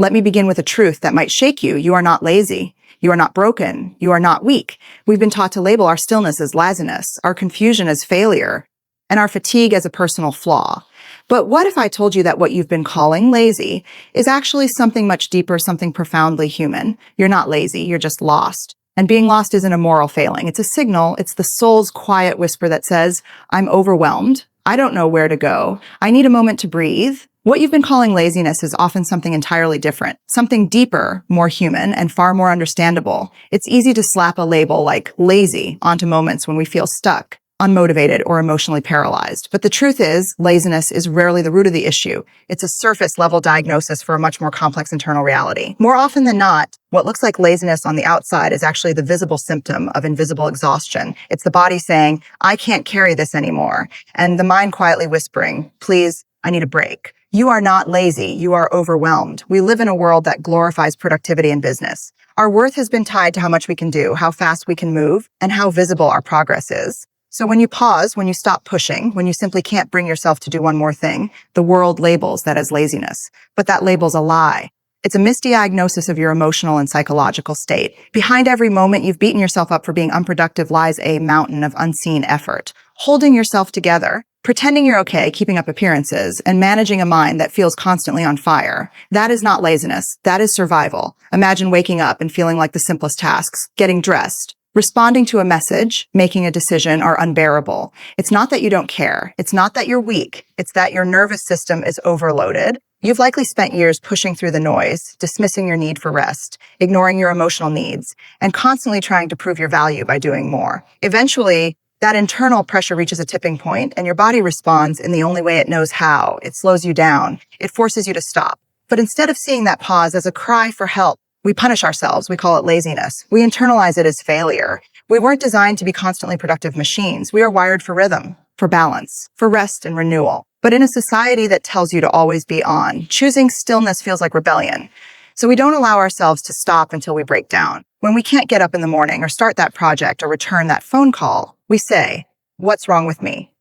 Let me begin with a truth that might shake you. You are not lazy. You are not broken. You are not weak. We've been taught to label our stillness as laziness, our confusion as failure, and our fatigue as a personal flaw. But what if I told you that what you've been calling lazy is actually something much deeper, something profoundly human? You're not lazy, you're just lost. And being lost isn't a moral failing. It's a signal. It's the soul's quiet whisper that says, I'm overwhelmed. I don't know where to go. I need a moment to breathe. What you've been calling laziness is often something entirely different, something deeper, more human, and far more understandable. It's easy to slap a label like lazy onto moments when we feel stuck, unmotivated, or emotionally paralyzed. But the truth is, laziness is rarely the root of the issue. It's a surface-level diagnosis for a much more complex internal reality. More often than not, what looks like laziness on the outside is actually the visible symptom of invisible exhaustion. It's the body saying, I can't carry this anymore, and the mind quietly whispering, please, I need a break. You are not lazy. You are overwhelmed. We live in a world that glorifies productivity and business. Our worth has been tied to how much we can do, how fast we can move, and how visible our progress is. So when you pause, when you stop pushing, when you simply can't bring yourself to do one more thing, the world labels that as laziness. But that label's a lie. It's a misdiagnosis of your emotional and psychological state. Behind every moment you've beaten yourself up for being unproductive lies a mountain of unseen effort. Holding yourself together, pretending you're okay, keeping up appearances, and managing a mind that feels constantly on fire. That is not laziness. That is survival. Imagine waking up and feeling like the simplest tasks, getting dressed, responding to a message, making a decision are unbearable. It's not that you don't care. It's not that you're weak. It's that your nervous system is overloaded. You've likely spent years pushing through the noise, dismissing your need for rest, ignoring your emotional needs, and constantly trying to prove your value by doing more. Eventually, that internal pressure reaches a tipping point, and your body responds in the only way it knows how. It slows you down. It forces you to stop. But instead of seeing that pause as a cry for help, we punish ourselves. We call it laziness. We internalize it as failure. We weren't designed to be constantly productive machines. We are wired for rhythm, for balance, for rest and renewal. But in a society that tells you to always be on, choosing stillness feels like rebellion. So we don't allow ourselves to stop until we break down. When we can't get up in the morning or start that project or return that phone call, we say, what's wrong with me?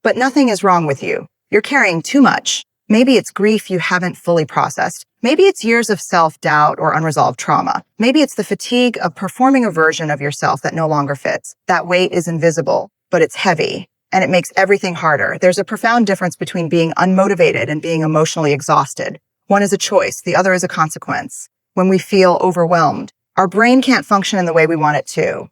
But nothing is wrong with you. You're carrying too much. Maybe it's grief you haven't fully processed. Maybe it's years of self-doubt or unresolved trauma. Maybe it's the fatigue of performing a version of yourself that no longer fits. That weight is invisible, but it's heavy, and it makes everything harder. There's a profound difference between being unmotivated and being emotionally exhausted. One is a choice, the other is a consequence. When we feel overwhelmed, our brain can't function in the way we want it to.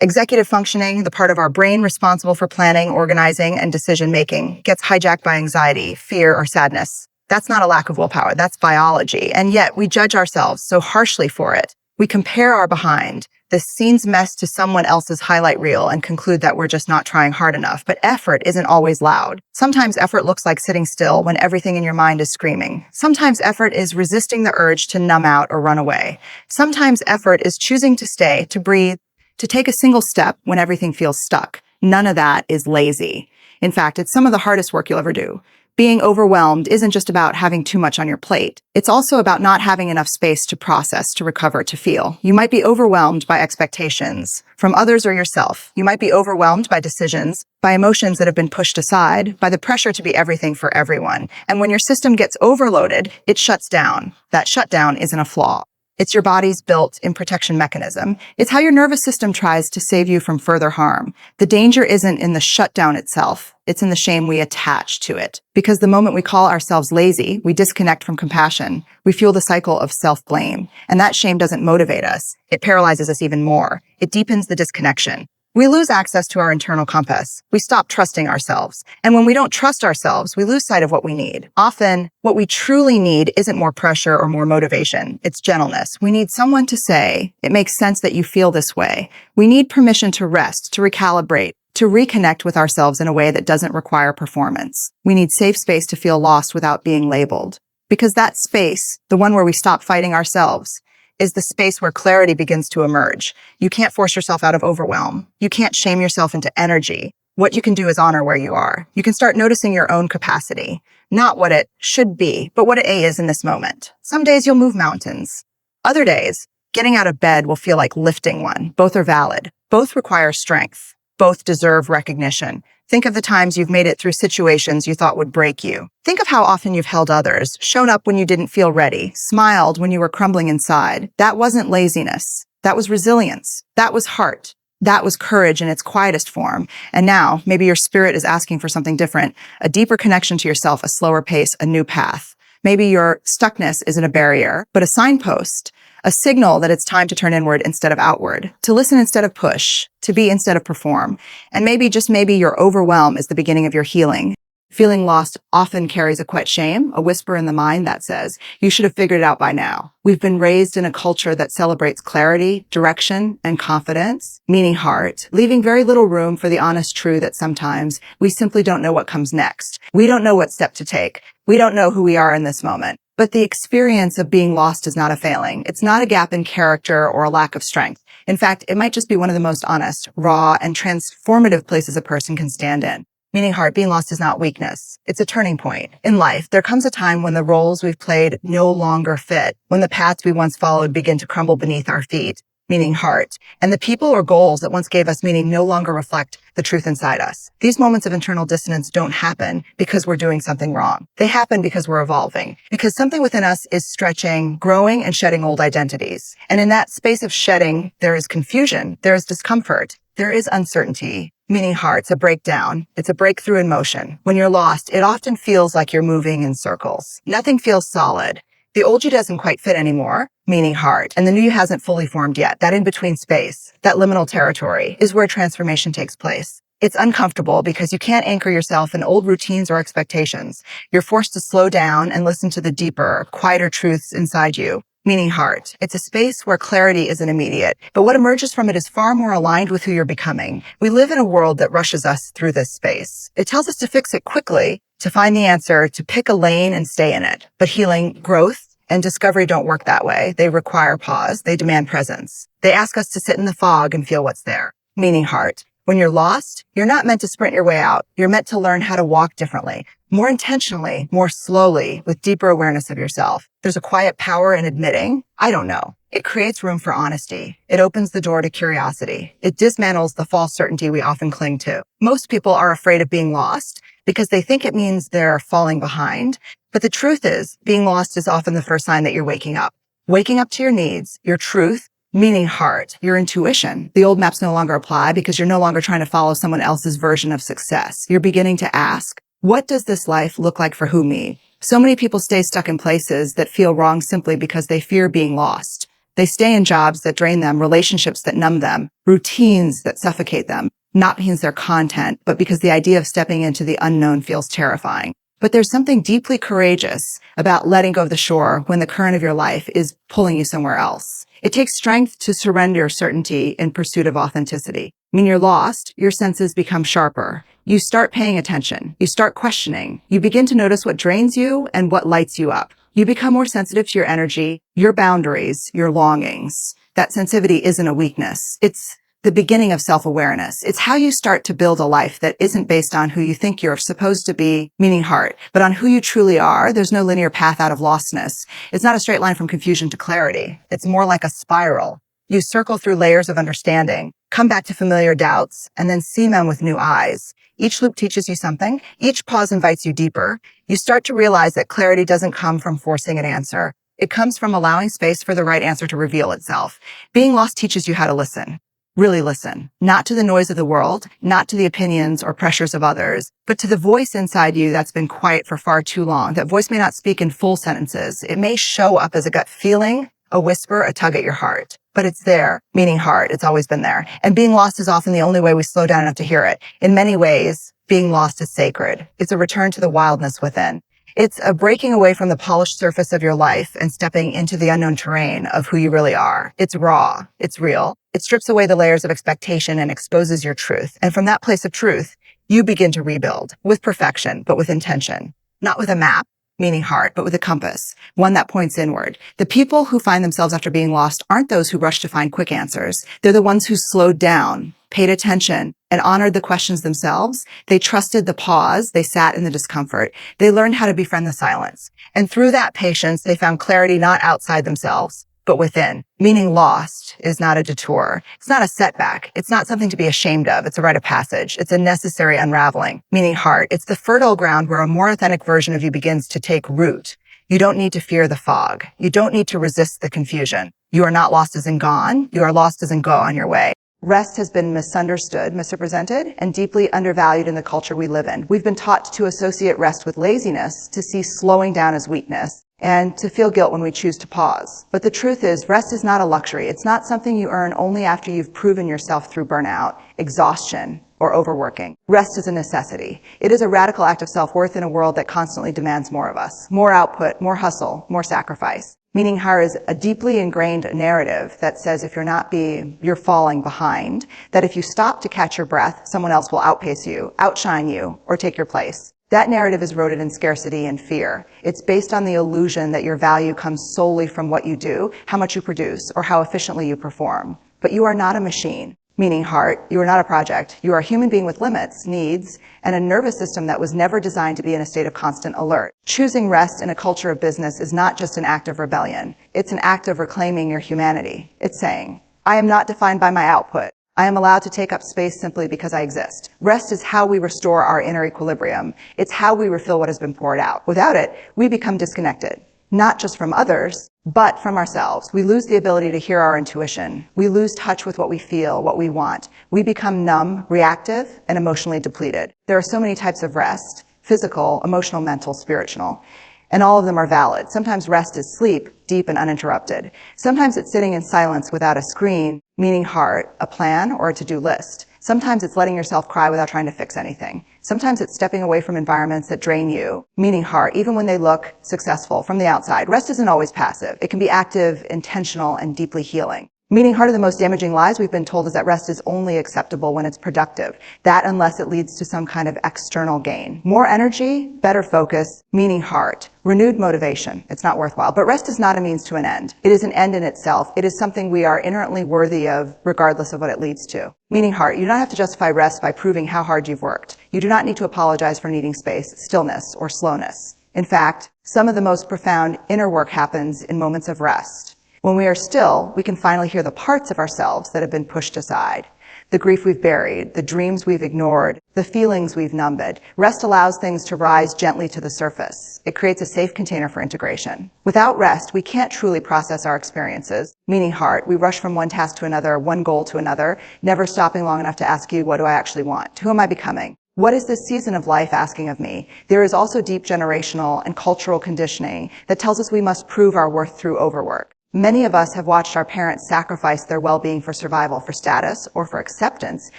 Executive functioning, the part of our brain responsible for planning, organizing, and decision-making, gets hijacked by anxiety, fear, or sadness. That's not a lack of willpower, that's biology. And yet we judge ourselves so harshly for it. We compare our behind, the scene's mess, to someone else's highlight reel and conclude that we're just not trying hard enough. But effort isn't always loud. Sometimes effort looks like sitting still when everything in your mind is screaming. Sometimes effort is resisting the urge to numb out or run away. Sometimes effort is choosing to stay, to breathe, to take a single step when everything feels stuck. None of that is lazy. In fact, it's some of the hardest work you'll ever do. Being overwhelmed isn't just about having too much on your plate. It's also about not having enough space to process, to recover, to feel. You might be overwhelmed by expectations from others or yourself. You might be overwhelmed by decisions, by emotions that have been pushed aside, by the pressure to be everything for everyone. And when your system gets overloaded, it shuts down. That shutdown isn't a flaw. It's your body's built-in protection mechanism. It's how your nervous system tries to save you from further harm. The danger isn't in the shutdown itself. It's in the shame we attach to it. Because the moment we call ourselves lazy, we disconnect from compassion. We fuel the cycle of self-blame. And that shame doesn't motivate us. It paralyzes us even more. It deepens the disconnection. We lose access to our internal compass. We stop trusting ourselves. And when we don't trust ourselves, we lose sight of what we need. Often, what we truly need isn't more pressure or more motivation. It's gentleness. We need someone to say, it makes sense that you feel this way. We need permission to rest, to recalibrate, to reconnect with ourselves in a way that doesn't require performance. We need safe space to feel lost without being labeled. Because that space, the one where we stop fighting ourselves, is the space where clarity begins to emerge. You can't force yourself out of overwhelm. You can't shame yourself into energy. What you can do is honor where you are. You can start noticing your own capacity, not what it should be, but what it is in this moment. Some days you'll move mountains. Other days, getting out of bed will feel like lifting one. Both are valid. Both require strength. Both deserve recognition. Think of the times you've made it through situations you thought would break you. Think of how often you've held others, shown up when you didn't feel ready, smiled when you were crumbling inside. That wasn't laziness. That was resilience. That was heart. That was courage in its quietest form. And now, maybe your spirit is asking for something different, a deeper connection to yourself, a slower pace, a new path. Maybe your stuckness isn't a barrier, but a signpost, a signal that it's time to turn inward instead of outward, to listen instead of push, to be instead of perform. And maybe, just maybe, your overwhelm is the beginning of your healing. Feeling lost often carries a quiet shame, a whisper in the mind that says, you should have figured it out by now. We've been raised in a culture that celebrates clarity, direction, and confidence, meaning heart, leaving very little room for the honest truth that sometimes we simply don't know what comes next. We don't know what step to take. We don't know who we are in this moment. But the experience of being lost is not a failing. It's not a gap in character or a lack of strength. In fact, it might just be one of the most honest, raw, and transformative places a person can stand in. Meaning heart, being lost is not weakness. It's a turning point. In life, there comes a time when the roles we've played no longer fit, when the paths we once followed begin to crumble beneath our feet, meaning heart, and the people or goals that once gave us meaning no longer reflect the truth inside us. These moments of internal dissonance don't happen because we're doing something wrong. They happen because we're evolving, because something within us is stretching, growing, and shedding old identities. And in that space of shedding, there is confusion, there is discomfort, there is uncertainty. Meaning heart, it's a breakdown. It's a breakthrough in motion. When you're lost, it often feels like you're moving in circles. Nothing feels solid. The old you doesn't quite fit anymore, meaning heart, and the new you hasn't fully formed yet. That in-between space, that liminal territory, is where transformation takes place. It's uncomfortable because you can't anchor yourself in old routines or expectations. You're forced to slow down and listen to the deeper, quieter truths inside you. Meaning heart. It's a space where clarity isn't immediate, but what emerges from it is far more aligned with who you're becoming. We live in a world that rushes us through this space. It tells us to fix it quickly, to find the answer, to pick a lane and stay in it. But healing, growth, and discovery don't work that way. They require pause. They demand presence. They ask us to sit in the fog and feel what's there. Meaning heart. When you're lost, you're not meant to sprint your way out. You're meant to learn how to walk differently, more intentionally, more slowly, with deeper awareness of yourself. There's a quiet power in admitting, I don't know. It creates room for honesty. It opens the door to curiosity. It dismantles the false certainty we often cling to. Most people are afraid of being lost because they think it means they're falling behind. But the truth is, being lost is often the first sign that you're waking up. Waking up to your needs, your truth, meaning heart, your intuition. The old maps no longer apply because you're no longer trying to follow someone else's version of success. You're beginning to ask, what does this life look like for who me? So many people stay stuck in places that feel wrong simply because they fear being lost. They stay in jobs that drain them, relationships that numb them, routines that suffocate them, not because they're content, but because the idea of stepping into the unknown feels terrifying. But there's something deeply courageous about letting go of the shore when the current of your life is pulling you somewhere else. It takes strength to surrender certainty in pursuit of authenticity. When you're lost, your senses become sharper. You start paying attention. You start questioning. You begin to notice what drains you and what lights you up. You become more sensitive to your energy, your boundaries, your longings. That sensitivity isn't a weakness. It's the beginning of self-awareness. It's how you start to build a life that isn't based on who you think you're supposed to be, meaning heart, but on who you truly are. There's no linear path out of lostness. It's not a straight line from confusion to clarity. It's more like a spiral. You circle through layers of understanding, come back to familiar doubts, and then see them with new eyes. Each loop teaches you something. Each pause invites you deeper. You start to realize that clarity doesn't come from forcing an answer. It comes from allowing space for the right answer to reveal itself. Being lost teaches you how to listen. Really listen, not to the noise of the world, not to the opinions or pressures of others, but to the voice inside you that's been quiet for far too long. That voice may not speak in full sentences. It may show up as a gut feeling, a whisper, a tug at your heart. But it's there, meaning heart. It's always been there. And being lost is often the only way we slow down enough to hear it. In many ways, being lost is sacred. It's a return to the wildness within. It's a breaking away from the polished surface of your life and stepping into the unknown terrain of who you really are. It's raw. It's real. It strips away the layers of expectation and exposes your truth. And from that place of truth, you begin to rebuild with perfection, but with intention, not with a map, meaning heart, but with a compass, one that points inward. The people who find themselves after being lost aren't those who rush to find quick answers. They're the ones who slowed down, paid attention, and honored the questions themselves. They trusted the pause. They sat in the discomfort. They learned how to befriend the silence. And through that patience, they found clarity not outside themselves, but within. Meaning lost is not a detour. It's not a setback. It's not something to be ashamed of. It's a rite of passage. It's a necessary unraveling. Meaning heart. It's the fertile ground where a more authentic version of you begins to take root. You don't need to fear the fog. You don't need to resist the confusion. You are not lost as in gone. You are lost as in go on your way. Rest has been misunderstood, misrepresented, and deeply undervalued in the culture we live in. We've been taught to associate rest with laziness, to see slowing down as weakness, and to feel guilt when we choose to pause. But the truth is, rest is not a luxury. It's not something you earn only after you've proven yourself through burnout, exhaustion, or overworking. Rest is a necessity. It is a radical act of self-worth in a world that constantly demands more of us. More output, more hustle, more sacrifice. Meaning heart is a deeply ingrained narrative that says if you're falling behind, that if you stop to catch your breath, someone else will outpace you, outshine you, or take your place. That narrative is rooted in scarcity and fear. It's based on the illusion that your value comes solely from what you do, how much you produce, or how efficiently you perform. But you are not a machine. Meaning heart, you are not a project. You are a human being with limits, needs, and a nervous system that was never designed to be in a state of constant alert. Choosing rest in a culture of business is not just an act of rebellion. It's an act of reclaiming your humanity. It's saying, I am not defined by my output. I am allowed to take up space simply because I exist. Rest is how we restore our inner equilibrium. It's how we refill what has been poured out. Without it, we become disconnected. Not just from others, but from ourselves. We lose the ability to hear our intuition. We lose touch with what we feel, what we want. We become numb, reactive, and emotionally depleted. There are so many types of rest: physical, emotional, mental, spiritual. And all of them are valid. Sometimes rest is sleep, deep and uninterrupted. Sometimes it's sitting in silence without a screen, meaning heart, a plan, or a to-do list. Sometimes it's letting yourself cry without trying to fix anything. Sometimes it's stepping away from environments that drain you, meaning heart, even when they look successful from the outside. Rest isn't always passive. It can be active, intentional, and deeply healing. Meaning heart, of the most damaging lies we've been told is that rest is only acceptable when it's productive. That unless it leads to some kind of external gain. More energy, better focus, meaning heart. Renewed motivation. It's not worthwhile. But rest is not a means to an end. It is an end in itself. It is something we are inherently worthy of, regardless of what it leads to. Meaning heart, you don't have to justify rest by proving how hard you've worked. You do not need to apologize for needing space, stillness, or slowness. In fact, some of the most profound inner work happens in moments of rest. When we are still, we can finally hear the parts of ourselves that have been pushed aside. The grief we've buried, the dreams we've ignored, the feelings we've numbed. Rest allows things to rise gently to the surface. It creates a safe container for integration. Without rest, we can't truly process our experiences. Meaning heart, we rush from one task to another, one goal to another, never stopping long enough to ask you, what do I actually want? Who am I becoming? What is this season of life asking of me? There is also deep generational and cultural conditioning that tells us we must prove our worth through overwork. Many of us have watched our parents sacrifice their well-being for survival, for status, or for acceptance.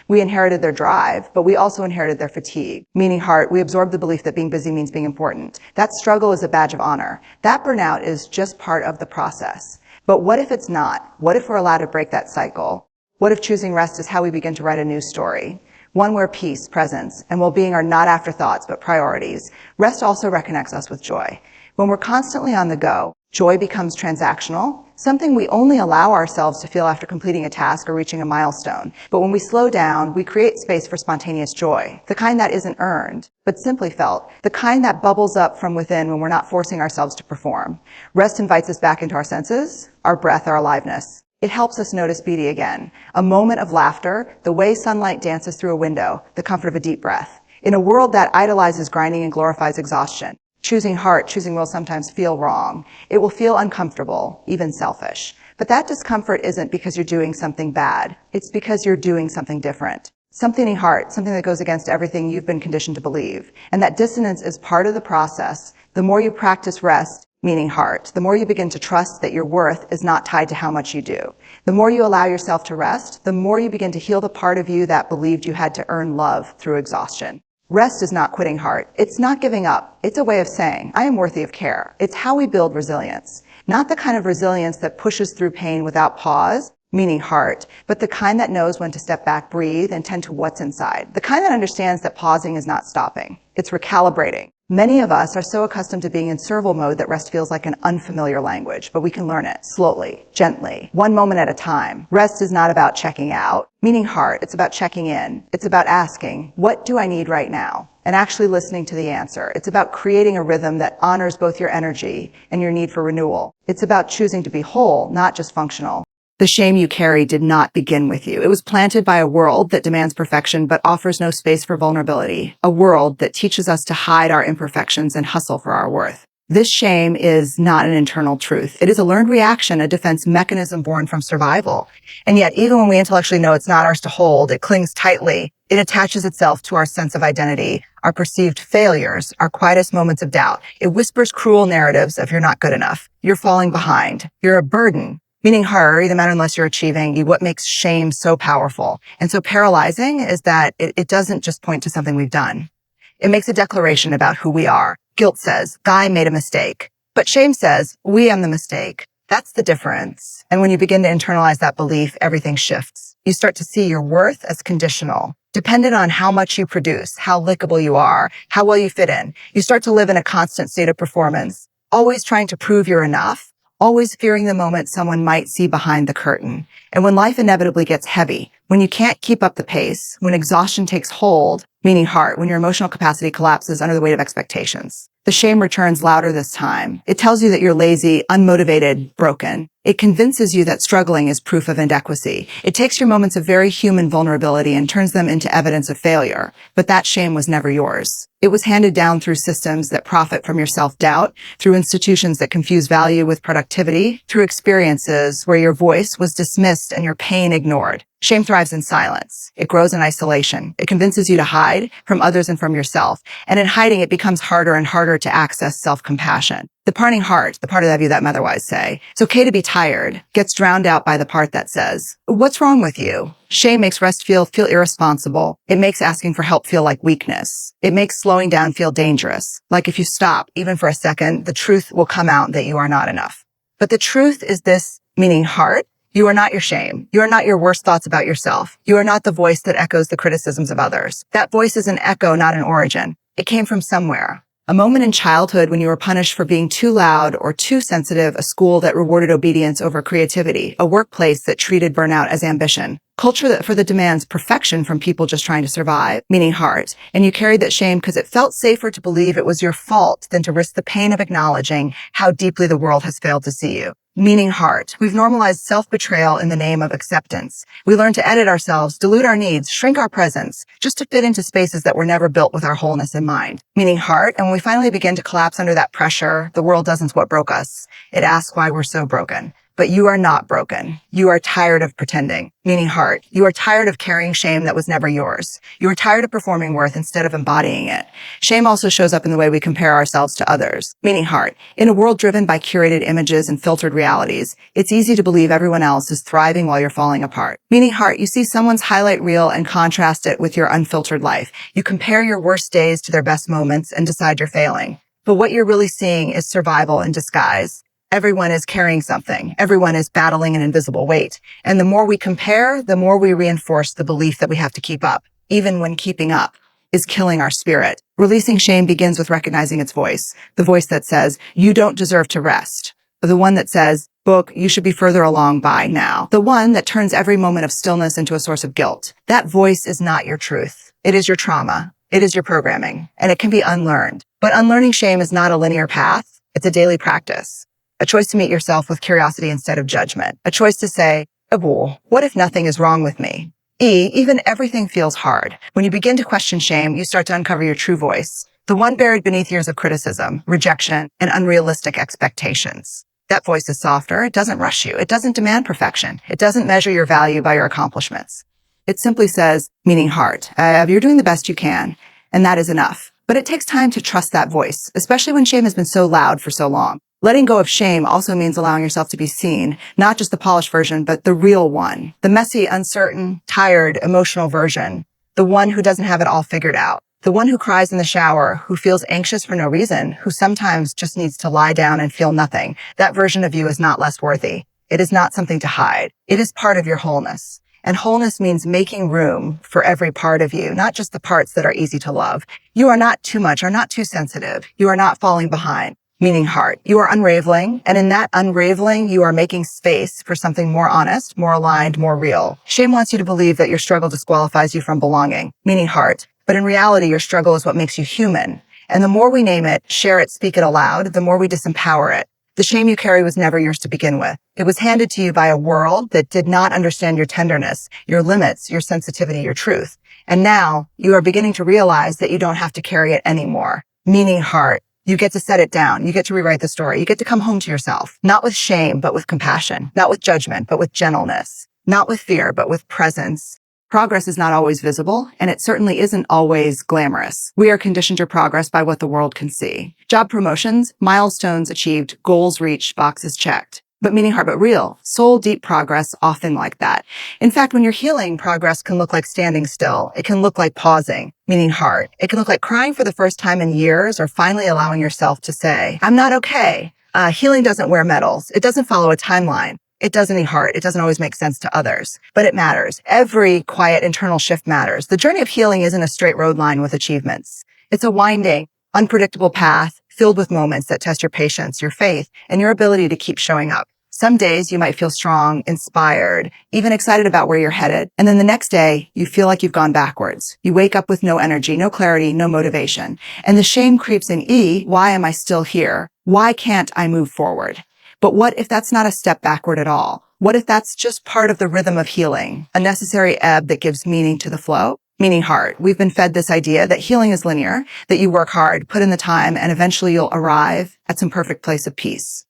We inherited their drive, but we also inherited their fatigue. Meaning heart, we absorbed the belief that being busy means being important. That struggle is a badge of honor. That burnout is just part of the process. But what if it's not? What if we're allowed to break that cycle? What if choosing rest is how we begin to write a new story? One where peace, presence, and well-being are not afterthoughts, but priorities. Rest also reconnects us with joy. When we're constantly on the go, joy becomes transactional, something we only allow ourselves to feel after completing a task or reaching a milestone. But when we slow down, we create space for spontaneous joy, the kind that isn't earned, but simply felt, the kind that bubbles up from within when we're not forcing ourselves to perform. Rest invites us back into our senses, our breath, our aliveness. It helps us notice beauty again, a moment of laughter, the way sunlight dances through a window, the comfort of a deep breath. In a world that idolizes grinding and glorifies exhaustion, choosing heart, choosing will sometimes feel wrong. It will feel uncomfortable, even selfish. But that discomfort isn't because you're doing something bad. It's because you're doing something different. Something in heart, something that goes against everything you've been conditioned to believe. And that dissonance is part of the process. The more you practice rest, meaning heart, the more you begin to trust that your worth is not tied to how much you do. The more you allow yourself to rest, the more you begin to heal the part of you that believed you had to earn love through exhaustion. Rest is not quitting heart. It's not giving up. It's a way of saying, I am worthy of care. It's how we build resilience. Not the kind of resilience that pushes through pain without pause, meaning heart, but the kind that knows when to step back, breathe, and tend to what's inside. The kind that understands that pausing is not stopping. It's recalibrating. Many of us are so accustomed to being in survival mode that rest feels like an unfamiliar language, but we can learn it slowly, gently, one moment at a time. Rest is not about checking out, meaning heart. It's about checking in. It's about asking, what do I need right now? and actually listening to the answer. It's about creating a rhythm that honors both your energy and your need for renewal. It's about choosing to be whole, not just functional. The shame you carry did not begin with you. It was planted by a world that demands perfection but offers no space for vulnerability. A world that teaches us to hide our imperfections and hustle for our worth. This shame is not an internal truth. It is a learned reaction, a defense mechanism born from survival. And yet, even when we intellectually know it's not ours to hold, it clings tightly. It attaches itself to our sense of identity, our perceived failures, our quietest moments of doubt. It whispers cruel narratives of you're not good enough, you're falling behind, you're a burden. Meaning hurry, the matter unless you're achieving. What makes shame so powerful and so paralyzing is that it doesn't just point to something we've done. It makes a declaration about who we are. Guilt says, I made a mistake. But shame says, we am the mistake. That's the difference. And when you begin to internalize that belief, everything shifts. You start to see your worth as conditional, dependent on how much you produce, how likable you are, how well you fit in. You start to live in a constant state of performance, always trying to prove you're enough, always fearing the moment someone might see behind the curtain. And when life inevitably gets heavy, when you can't keep up the pace, when exhaustion takes hold, meaning heart, when your emotional capacity collapses under the weight of expectations, the shame returns louder this time. It tells you that you're lazy, unmotivated, broken. It convinces you that struggling is proof of inadequacy. It takes your moments of very human vulnerability and turns them into evidence of failure. But that shame was never yours. It was handed down through systems that profit from your self-doubt, through institutions that confuse value with productivity, through experiences where your voice was dismissed and your pain ignored. Shame thrives in silence. It grows in isolation. It convinces you to hide from others and from yourself. And in hiding, it becomes harder and harder to access self-compassion. The parting heart, the part of you that might otherwise say, it's okay to be tired, gets drowned out by the part that says, what's wrong with you? Shame makes rest feel irresponsible. It makes asking for help feel like weakness. It makes slowing down feel dangerous. Like if you stop, even for a second, the truth will come out that you are not enough. But the truth is this, meaning heart. You are not your shame. You are not your worst thoughts about yourself. You are not the voice that echoes the criticisms of others. That voice is an echo, not an origin. It came from somewhere. A moment in childhood when you were punished for being too loud or too sensitive, a school that rewarded obedience over creativity, a workplace that treated burnout as ambition, culture that further demands perfection from people just trying to survive, meaning heart. And you carried that shame because it felt safer to believe it was your fault than to risk the pain of acknowledging how deeply the world has failed to see you. Meaning heart. We've normalized self-betrayal in the name of acceptance. We learn to edit ourselves, dilute our needs, shrink our presence, just to fit into spaces that were never built with our wholeness in mind. Meaning heart. And when we finally begin to collapse under that pressure, the world doesn't what broke us. It asks why we're so broken. But you are not broken. You are tired of pretending, meaning heart. You are tired of carrying shame that was never yours. You are tired of performing worth instead of embodying it. Shame also shows up in the way we compare ourselves to others, meaning heart. In a world driven by curated images and filtered realities, it's easy to believe everyone else is thriving while you're falling apart. Meaning heart, you see someone's highlight reel and contrast it with your unfiltered life. You compare your worst days to their best moments and decide you're failing. But what you're really seeing is survival in disguise. Everyone is carrying something. Everyone is battling an invisible weight. And the more we compare, the more we reinforce the belief that we have to keep up, even when keeping up is killing our spirit. Releasing shame begins with recognizing its voice, the voice that says, you don't deserve to rest, the one that says, book, you should be further along by now, the one that turns every moment of stillness into a source of guilt. That voice is not your truth. It is your trauma. It is your programming, and it can be unlearned. But unlearning shame is not a linear path. It's a daily practice. A choice to meet yourself with curiosity instead of judgment. A choice to say, what if nothing is wrong with me? Even everything feels hard. When you begin to question shame, you start to uncover your true voice. The one buried beneath years of criticism, rejection, and unrealistic expectations. That voice is softer. It doesn't rush you. It doesn't demand perfection. It doesn't measure your value by your accomplishments. It simply says, meaning heart, you're doing the best you can, and that is enough. But it takes time to trust that voice, especially when shame has been so loud for so long. Letting go of shame also means allowing yourself to be seen, not just the polished version, but the real one, the messy, uncertain, tired, emotional version, the one who doesn't have it all figured out, the one who cries in the shower, who feels anxious for no reason, who sometimes just needs to lie down and feel nothing. That version of you is not less worthy. It is not something to hide. It is part of your wholeness. And wholeness means making room for every part of you, not just the parts that are easy to love. You are not too much or not too sensitive. You are not falling behind. Meaning heart. You are unraveling, and in that unraveling, you are making space for something more honest, more aligned, more real. Shame wants you to believe that your struggle disqualifies you from belonging. Meaning heart. But in reality, your struggle is what makes you human. And the more we name it, share it, speak it aloud, the more we disempower it. The shame you carry was never yours to begin with. It was handed to you by a world that did not understand your tenderness, your limits, your sensitivity, your truth. And now you are beginning to realize that you don't have to carry it anymore. Meaning heart. You get to set it down. You get to rewrite the story. You get to come home to yourself. Not with shame, but with compassion. Not with judgment, but with gentleness. Not with fear, but with presence. Progress is not always visible, and it certainly isn't always glamorous. We are conditioned to progress by what the world can see. Job promotions, milestones achieved, goals reached, boxes checked. But meaning heart, but real, soul deep progress, often like that. In fact, when you're healing, progress can look like standing still. It can look like pausing, meaning heart. It can look like crying for the first time in years or finally allowing yourself to say, I'm not okay. Healing doesn't wear medals. It doesn't follow a timeline. It doesn't need heart. It doesn't always make sense to others, but it matters. Every quiet internal shift matters. The journey of healing isn't a straight road line with achievements. It's a winding, unpredictable path filled with moments that test your patience, your faith, and your ability to keep showing up. Some days you might feel strong, inspired, even excited about where you're headed. And then the next day you feel like you've gone backwards. You wake up with no energy, no clarity, no motivation. And the shame creeps in. Why am I still here? Why can't I move forward? But what if that's not a step backward at all? What if that's just part of the rhythm of healing, a necessary ebb that gives meaning to the flow? Meaning heart. We've been fed this idea that healing is linear, that you work hard, put in the time, and eventually you'll arrive at some perfect place of peace.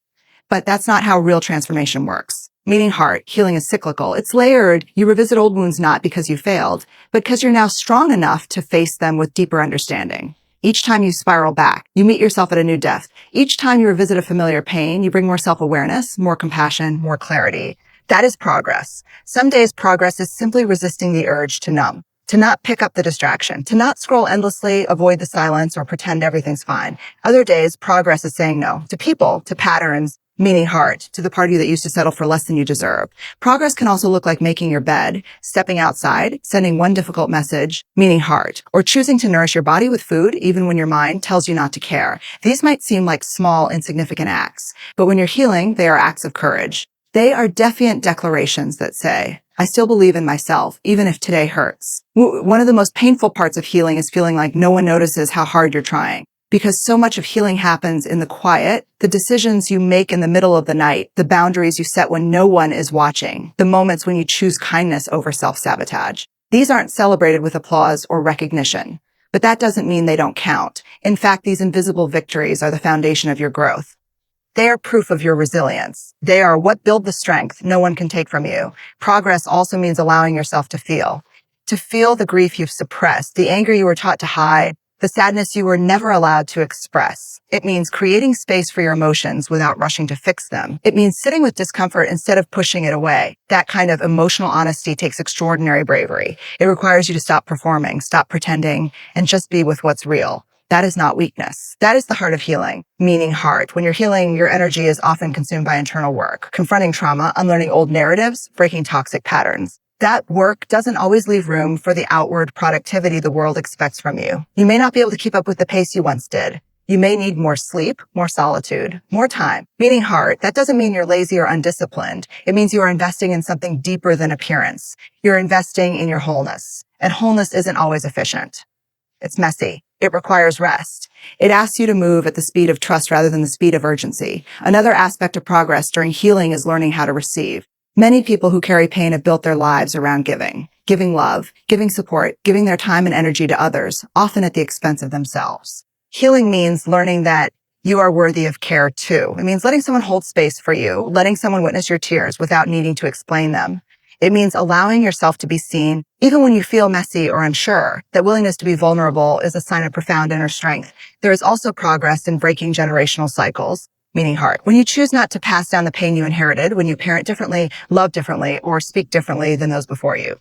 But that's not how real transformation works. Meaning heart, healing is cyclical. It's layered. You revisit old wounds not because you failed, but because you're now strong enough to face them with deeper understanding. Each time you spiral back, you meet yourself at a new depth. Each time you revisit a familiar pain, you bring more self-awareness, more compassion, more clarity. That is progress. Some days progress is simply resisting the urge to numb, to not pick up the distraction, to not scroll endlessly, avoid the silence, or pretend everything's fine. Other days, progress is saying no to people, to patterns, meaning heart, to the part of you that used to settle for less than you deserve. Progress can also look like making your bed, stepping outside, sending one difficult message, meaning heart, or choosing to nourish your body with food even when your mind tells you not to care. These might seem like small, insignificant acts, but when you're healing, they are acts of courage. They are defiant declarations that say, I still believe in myself, even if today hurts. One of the most painful parts of healing is feeling like no one notices how hard you're trying. Because so much of healing happens in the quiet, the decisions you make in the middle of the night, the boundaries you set when no one is watching, the moments when you choose kindness over self-sabotage. These aren't celebrated with applause or recognition, but that doesn't mean they don't count. In fact, these invisible victories are the foundation of your growth. They are proof of your resilience. They are what build the strength no one can take from you. Progress also means allowing yourself to feel the grief you've suppressed, the anger you were taught to hide, the sadness you were never allowed to express. It means creating space for your emotions without rushing to fix them. It means sitting with discomfort instead of pushing it away. That kind of emotional honesty takes extraordinary bravery. It requires you to stop performing, stop pretending, and just be with what's real. That is not weakness. That is the heart of healing, meaning heart. When you're healing, your energy is often consumed by internal work, confronting trauma, unlearning old narratives, breaking toxic patterns. That work doesn't always leave room for the outward productivity the world expects from you. You may not be able to keep up with the pace you once did. You may need more sleep, more solitude, more time. Meaning heart, that doesn't mean you're lazy or undisciplined. It means you are investing in something deeper than appearance. You're investing in your wholeness. And wholeness isn't always efficient. It's messy. It requires rest. It asks you to move at the speed of trust rather than the speed of urgency. Another aspect of progress during healing is learning how to receive. Many people who carry pain have built their lives around giving love, giving support, giving their time and energy to others, often at the expense of themselves. Healing means learning that you are worthy of care too. It means letting someone hold space for you, letting someone witness your tears without needing to explain them. It means allowing yourself to be seen, even when you feel messy or unsure. That willingness to be vulnerable is a sign of profound inner strength. There is also progress in breaking generational cycles. Meaning heart. When you choose not to pass down the pain you inherited, when you parent differently, love differently, or speak differently than those before you.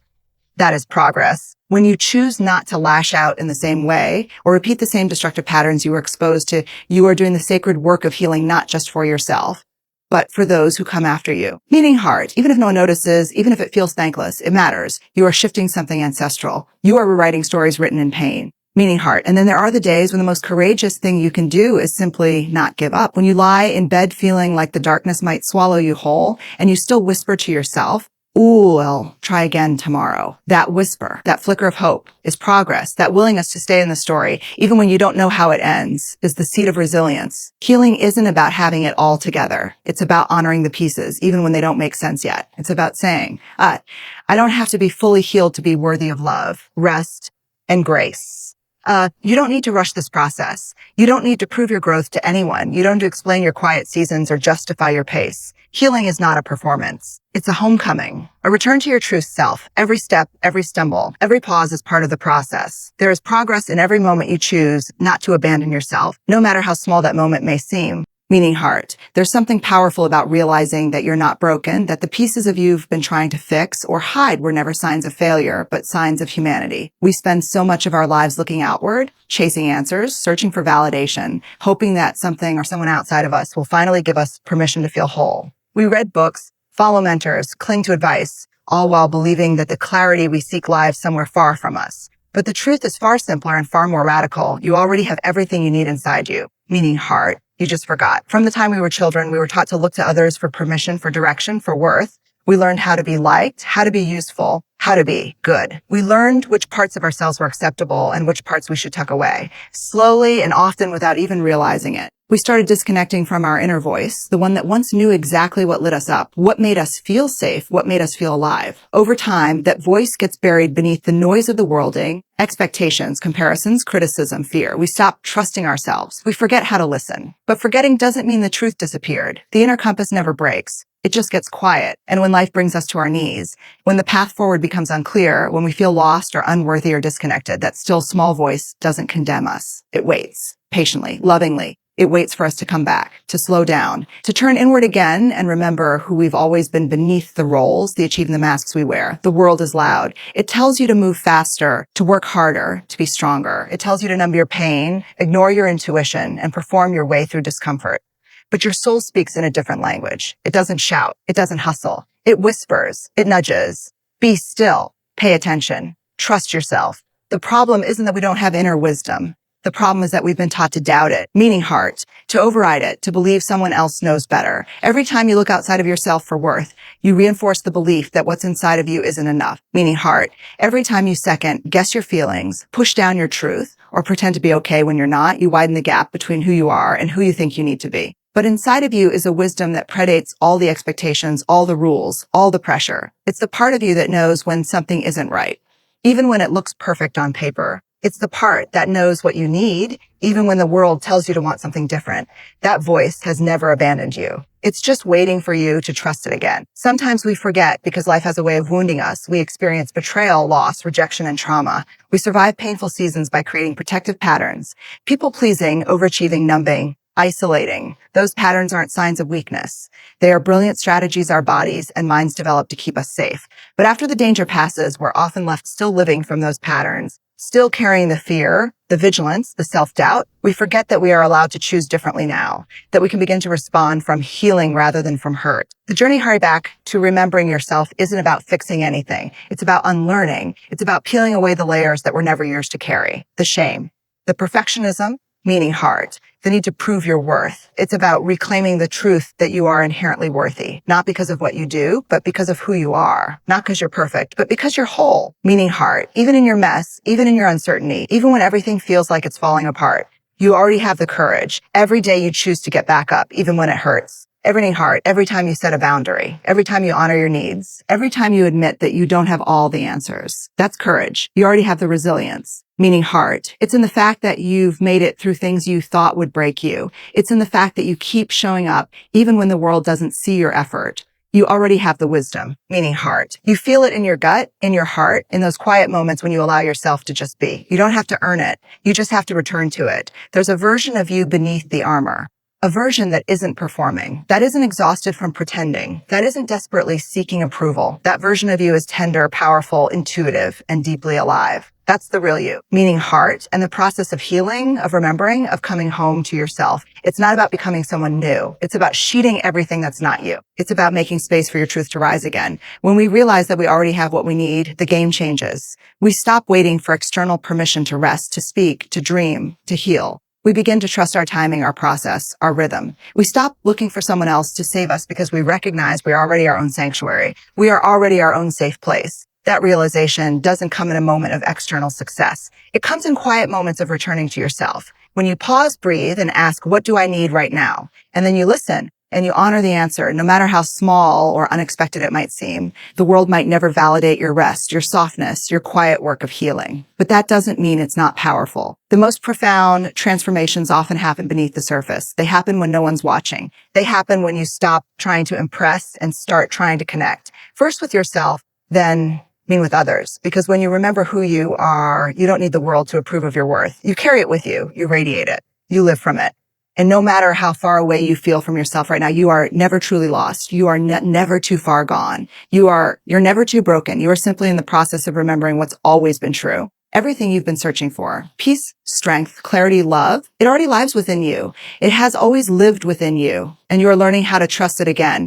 That is progress. When you choose not to lash out in the same way or repeat the same destructive patterns you were exposed to, you are doing the sacred work of healing not just for yourself, but for those who come after you. Meaning heart. Even if no one notices, even if it feels thankless, it matters. You are shifting something ancestral. You are rewriting stories written in pain. Meaning heart. And then there are the days when the most courageous thing you can do is simply not give up. When you lie in bed feeling like the darkness might swallow you whole and you still whisper to yourself, Ooh, I'll try again tomorrow. That whisper, that flicker of hope is progress. That willingness to stay in the story, even when you don't know how it ends, is the seed of resilience. Healing isn't about having it all together. It's about honoring the pieces, even when they don't make sense yet. It's about saying, I don't have to be fully healed to be worthy of love, rest, and grace. You don't need to rush this process. You don't need to prove your growth to anyone. You don't need to explain your quiet seasons or justify your pace. Healing is not a performance. It's a homecoming, a return to your true self. Every step, every stumble, every pause is part of the process. There is progress in every moment you choose not to abandon yourself, no matter how small that moment may seem. Meaning heart. There's something powerful about realizing that you're not broken, that the pieces of you've been trying to fix or hide were never signs of failure, but signs of humanity. We spend so much of our lives looking outward, chasing answers, searching for validation, hoping that something or someone outside of us will finally give us permission to feel whole. We read books, follow mentors, cling to advice, all while believing that the clarity we seek lies somewhere far from us. But the truth is far simpler and far more radical. You already have everything you need inside you, meaning heart. You just forgot. From the time we were children, we were taught to look to others for permission, for direction, for worth. We learned how to be liked, how to be useful, how to be good. We learned which parts of ourselves were acceptable and which parts we should tuck away, slowly and often without even realizing it. We started disconnecting from our inner voice, the one that once knew exactly what lit us up, what made us feel safe, what made us feel alive. Over time, that voice gets buried beneath the noise of the worlding, expectations, comparisons, criticism, fear. We stop trusting ourselves. We forget how to listen. But forgetting doesn't mean the truth disappeared. The inner compass never breaks. It just gets quiet. And when life brings us to our knees, when the path forward becomes unclear, when we feel lost or unworthy or disconnected, that still small voice doesn't condemn us. It waits, patiently, lovingly. It waits for us to come back, to slow down, to turn inward again and remember who we've always been beneath the roles, the achieving the masks we wear. The world is loud. It tells you to move faster, to work harder, to be stronger. It tells you to numb your pain, ignore your intuition, and perform your way through discomfort. But your soul speaks in a different language. It doesn't shout. It doesn't hustle. It whispers. It nudges. Be still. Pay attention. Trust yourself. The problem isn't that we don't have inner wisdom. The problem is that we've been taught to doubt it, meaning heart, to override it, to believe someone else knows better. Every time you look outside of yourself for worth, you reinforce the belief that what's inside of you isn't enough, meaning heart. Every time you second guess your feelings, push down your truth, or pretend to be okay when you're not, you widen the gap between who you are and who you think you need to be. But inside of you is a wisdom that predates all the expectations, all the rules, all the pressure. It's the part of you that knows when something isn't right, even when it looks perfect on paper. It's the part that knows what you need, even when the world tells you to want something different. That voice has never abandoned you. It's just waiting for you to trust it again. Sometimes we forget because life has a way of wounding us. We experience betrayal, loss, rejection, and trauma. We survive painful seasons by creating protective patterns. People-pleasing, overachieving, numbing, isolating. Those patterns aren't signs of weakness. They are brilliant strategies our bodies and minds develop to keep us safe. But after the danger passes, we're often left still living from those patterns, still carrying the fear, the vigilance, the self-doubt. We forget that we are allowed to choose differently now, that we can begin to respond from healing rather than from hurt. The journey back to remembering yourself isn't about fixing anything. It's about unlearning. It's about peeling away the layers that were never yours to carry. The shame, the perfectionism, meaning heart, the need to prove your worth. It's about reclaiming the truth that you are inherently worthy, not because of what you do, but because of who you are. Not because you're perfect, but because you're whole, meaning heart. Even in your mess, even in your uncertainty, even when everything feels like it's falling apart, you already have the courage. Every day you choose to get back up, even when it hurts. Every heart, every time you set a boundary, every time you honor your needs, every time you admit that you don't have all the answers. That's courage. You already have the resilience, meaning heart. It's in the fact that you've made it through things you thought would break you. It's in the fact that you keep showing up even when the world doesn't see your effort. You already have the wisdom, meaning heart. You feel it in your gut, in your heart, in those quiet moments when you allow yourself to just be. You don't have to earn it. You just have to return to it. There's a version of you beneath the armor. A version that isn't performing, that isn't exhausted from pretending, that isn't desperately seeking approval. That version of you is tender, powerful, intuitive, and deeply alive. That's the real you, meaning heart, and the process of healing, of remembering, of coming home to yourself. It's not about becoming someone new. It's about sheeting everything that's not you. It's about making space for your truth to rise again. When we realize that we already have what we need, the game changes. We stop waiting for external permission to rest, to speak, to dream, to heal. We begin to trust our timing, our process, our rhythm. We stop looking for someone else to save us because we recognize we are already our own sanctuary. We are already our own safe place. That realization doesn't come in a moment of external success. It comes in quiet moments of returning to yourself. When you pause, breathe, and ask, what do I need right now? And then you listen and you honor the answer, no matter how small or unexpected it might seem. The world might never validate your rest, your softness, your quiet work of healing. But that doesn't mean it's not powerful. The most profound transformations often happen beneath the surface. They happen when no one's watching. They happen when you stop trying to impress and start trying to connect. First with yourself, then with others. Because when you remember who you are, you don't need the world to approve of your worth. You carry it with you. You radiate it. You live from it. And no matter how far away you feel from yourself right now, you are never truly lost. You are never too far gone. You're never too broken. You are simply in the process of remembering what's always been true. Everything you've been searching for, peace, strength, clarity, love, it already lives within you. It has always lived within you, and you are learning how to trust it again.